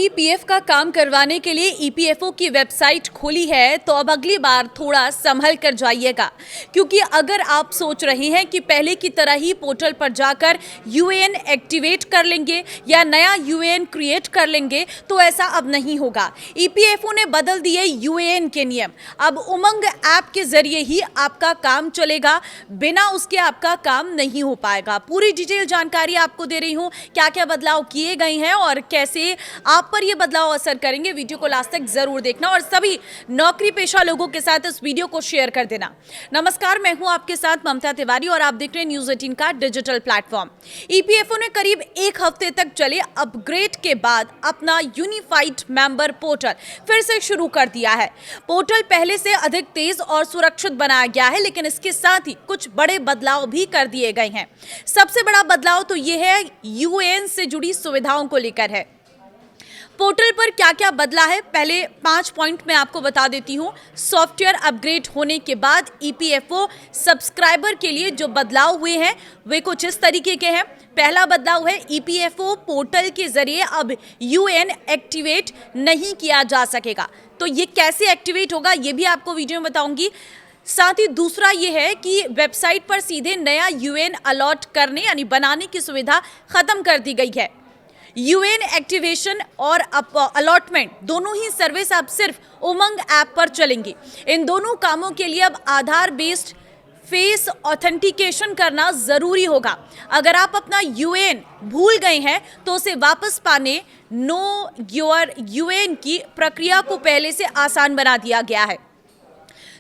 PF का काम करवाने के लिए ईपीएफओ की वेबसाइट खोली है, तो अब अगली बार थोड़ा संभल कर जाइएगा, क्योंकि अगर आप सोच रहे हैं कि पहले की तरह ही पोर्टल पर जाकर यूएएन एक्टिवेट कर लेंगे या नया यूएएन क्रिएट कर लेंगे, तो ऐसा अब नहीं होगा। ईपीएफओ ने बदल दिए यूएएन के नियम। अब उमंग ऐप के जरिए ही आपका काम चलेगा, बिना उसके आपका काम नहीं हो पाएगा। पूरी डिटेल जानकारी आपको दे रही हूँ, क्या क्या बदलाव किए गए हैं और कैसे आप पर ये बदलाव असर करेंगे। वीडियो को लास्ट तक जरूर देखना और सभी नौकरी पेशा लोगों के साथ इस वीडियो को शेयर कर देना। नमस्कार, मैं हूं आपके साथ ममता तिवारी और आप देख रहे हैं न्यूज़ 18 का डिजिटल प्लेटफॉर्म। ईपीएफओ ने करीब एक हफ्ते तक चले अपग्रेड के बाद अपना यूनिफाइड मेंबर पोर्टल फिर से शुरू कर दिया है। पोर्टल पहले से अधिक तेज और सुरक्षित बनाया गया है, लेकिन इसके साथ ही कुछ बड़े बदलाव भी कर दिए गए हैं। सबसे बड़ा बदलाव तो यह है यूएएन से जुड़ी सुविधाओं को लेकर है। पोर्टल पर क्या क्या बदला है, पहले 5 पॉइंट मैं आपको बता देती हूं। सॉफ्टवेयर अपग्रेड होने के बाद ईपीएफओ सब्सक्राइबर के लिए जो बदलाव हुए हैं वे कुछ इस तरीके के हैं। पहला बदलाव है ईपीएफओ पोर्टल के जरिए अब यूएएन एक्टिवेट नहीं किया जा सकेगा। तो ये कैसे एक्टिवेट होगा ये भी आपको वीडियो में बताऊंगी। साथ ही दूसरा ये है कि वेबसाइट पर सीधे नया यूएएन अलॉट करने यानी बनाने की सुविधा खत्म कर दी गई है। यूएएन एक्टिवेशन और अलॉटमेंट दोनों ही सर्विस अब सिर्फ उमंग ऐप पर चलेंगी। इन दोनों कामों के लिए अब आधार बेस्ड फेस ऑथेंटिकेशन करना जरूरी होगा। अगर आप अपना यूएएन भूल गए हैं तो उसे वापस पाने नो योर यूएएन की प्रक्रिया को पहले से आसान बना दिया गया है।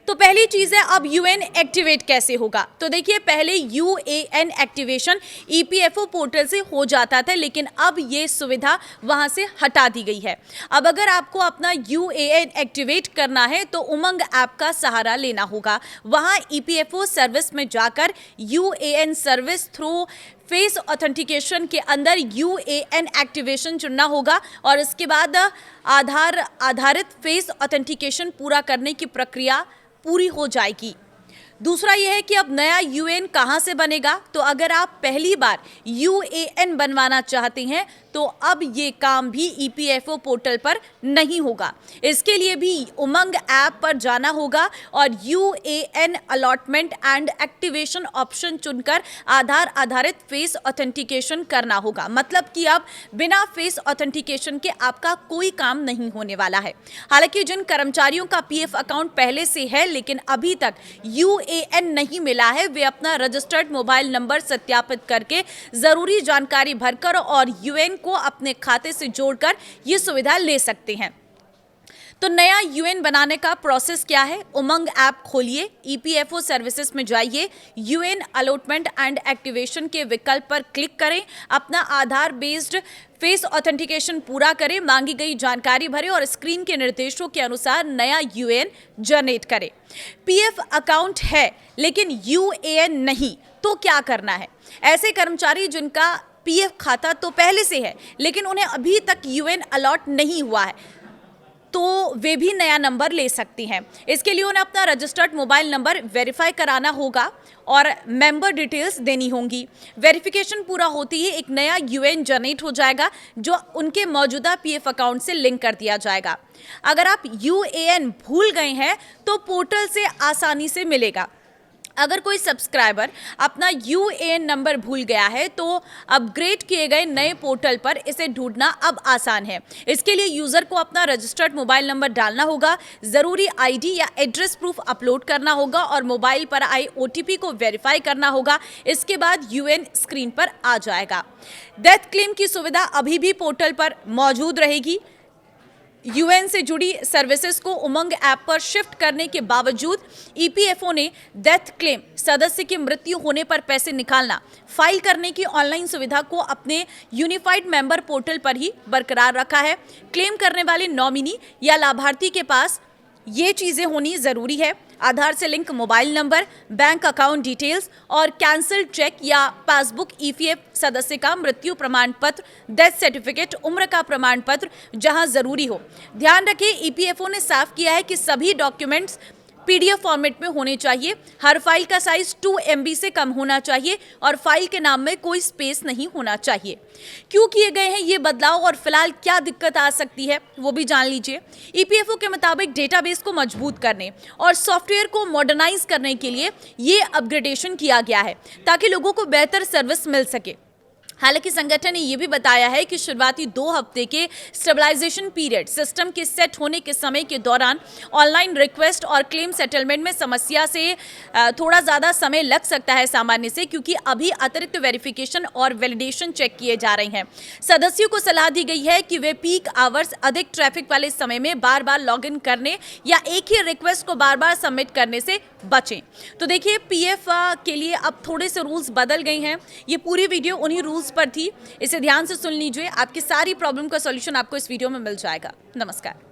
तो पहली चीज है, अब यूएएन एक्टिवेट कैसे होगा। तो देखिए, पहले यूएएन एक्टिवेशन ईपीएफओ पोर्टल से हो जाता था, लेकिन अब ये सुविधा वहां से हटा दी गई है। अब अगर आपको अपना यूएएन एक्टिवेट करना है तो उमंग ऐप का सहारा लेना होगा। वहां ईपीएफओ सर्विस में जाकर UAN service through face authentication के अंदर यूएएन एक्टिवेशन चुनना होगा और इसके बाद आधार आधारित फेस ऑथेंटिकेशन पूरा करने की प्रक्रिया पूरी हो जाएगी। दूसरा यह है कि अब नया यूएएन कहां से बनेगा। तो अगर आप पहली बार यूएएन बनवाना चाहते हैं तो अब ये काम भी ईपीएफओ पोर्टल पर नहीं होगा। इसके लिए भी उमंग ऐप पर जाना होगा और UAN allotment and activation option चुनकर आधार आधारित फेस ऑथेंटिकेशन करना होगा। मतलब कि अब बिना फेस ऑथेंटिकेशन के आपका कोई काम नहीं होने वाला है। हालांकि जिन कर्मचारियों का पीएफ अकाउंट पहले से है लेकिन अभी तक यूएएन नहीं मिला है, वे अपना रजिस्टर्ड मोबाइल नंबर सत्यापित करके जरूरी जानकारी भरकर और यूएएन को अपने खाते से जोड़कर ये सुविधा ले सकते हैं। तो नया यूएएन बनाने का प्रोसेस क्या है? उमंग ऐप खोलिए, ईपीएफओ सर्विसेज में जाइए, यूएएन अलॉटमेंट एंड एक्टिवेशन के विकल्प पर क्लिक करें, अपना आधार बेस्ड फेस ऑथेंटिकेशन पूरा करें, मांगी गई जानकारी भरें और स्क्रीन के निर्देशों के अनुसार नया यूएएन जनरेट करें। पीएफ अकाउंट है लेकिन यूएएन नहीं, तो क्या करना है? ऐसे कर्मचारी जिनका पीएफ खाता तो पहले से है लेकिन उन्हें अभी तक यूएएन अलॉट नहीं हुआ है, तो वे भी नया नंबर ले सकती हैं। इसके लिए उन्हें अपना रजिस्टर्ड मोबाइल नंबर वेरीफाई कराना होगा और मेंबर डिटेल्स देनी होंगी। वेरिफिकेशन पूरा होते ही एक नया यूएएन जनरेट हो जाएगा जो उनके मौजूदा पीएफ अकाउंट से लिंक कर दिया जाएगा। अगर आप यूएएन भूल गए हैं तो पोर्टल से आसानी से मिलेगा। अगर कोई सब्सक्राइबर अपना यूएएन नंबर भूल गया है तो अपग्रेड किए गए नए पोर्टल पर इसे ढूंढना अब आसान है। इसके लिए यूजर को अपना रजिस्टर्ड मोबाइल नंबर डालना होगा, जरूरी आईडी या एड्रेस प्रूफ अपलोड करना होगा और मोबाइल पर आए ओटीपी को वेरीफाई करना होगा। इसके बाद यूएएन स्क्रीन पर आ जाएगा। डेथ क्लेम की सुविधा अभी भी पोर्टल पर मौजूद रहेगी। यूएएन से जुड़ी सर्विसेज को उमंग ऐप पर शिफ्ट करने के बावजूद ईपीएफओ ने डेथ क्लेम, सदस्य की मृत्यु होने पर पैसे निकालना, फाइल करने की ऑनलाइन सुविधा को अपने यूनिफाइड मेंबर पोर्टल पर ही बरकरार रखा है। क्लेम करने वाले नॉमिनी या लाभार्थी के पास ये चीजें होनी जरूरी है: आधार से link mobile number, bank account details और कैंसिल चेक या पासबुक, ईपीएफ सदस्य का मृत्यु प्रमाण पत्र, डेथ सर्टिफिकेट, उम्र का प्रमाण पत्र जहां जरूरी हो। ध्यान रखें, ईपीएफओ ने साफ किया है कि सभी डॉक्यूमेंट्स PDF फॉर्मेट में होने चाहिए। हर फाइल का साइज 2 MB से कम होना चाहिए और फाइल के नाम में कोई स्पेस नहीं होना चाहिए। क्यों किए गए हैं ये बदलाव और फिलहाल क्या दिक्कत आ सकती है वो भी जान लीजिए। EPFO के मुताबिक डेटाबेस को मजबूत करने और सॉफ्टवेयर को मॉडर्नाइज करने के लिए ये अपग्रेडेशन किया गया है ताकि लोगों को बेहतर सर्विस मिल सके। हालांकि संगठन ने यह भी बताया है कि शुरुआती 2 हफ्ते के स्टेबलाइजेशन पीरियड सिस्टम के सेट होने के समय के दौरान ऑनलाइन रिक्वेस्ट और क्लेम सेटलमेंट में समस्या से थोड़ा ज़्यादा समय लग सकता है सामान्य से, क्योंकि अभी अतिरिक्त वेरिफिकेशन और वैलिडेशन चेक किए जा रहे हैं। सदस्यों को सलाह दी गई है कि वे पीक आवर्स अधिक ट्रैफिक वाले समय में बार बार लॉग इन करने या एक ही रिक्वेस्ट को बार बार सबमिट करने से बचें। तो देखिए, PF के लिए अब थोड़े से रूल्स बदल गए हैं। ये पूरी वीडियो उन्हीं रूल्स पर थी, इसे ध्यान से सुन लीजिए। आपकी सारी प्रॉब्लम का सॉल्यूशन आपको इस वीडियो में मिल जाएगा। नमस्कार।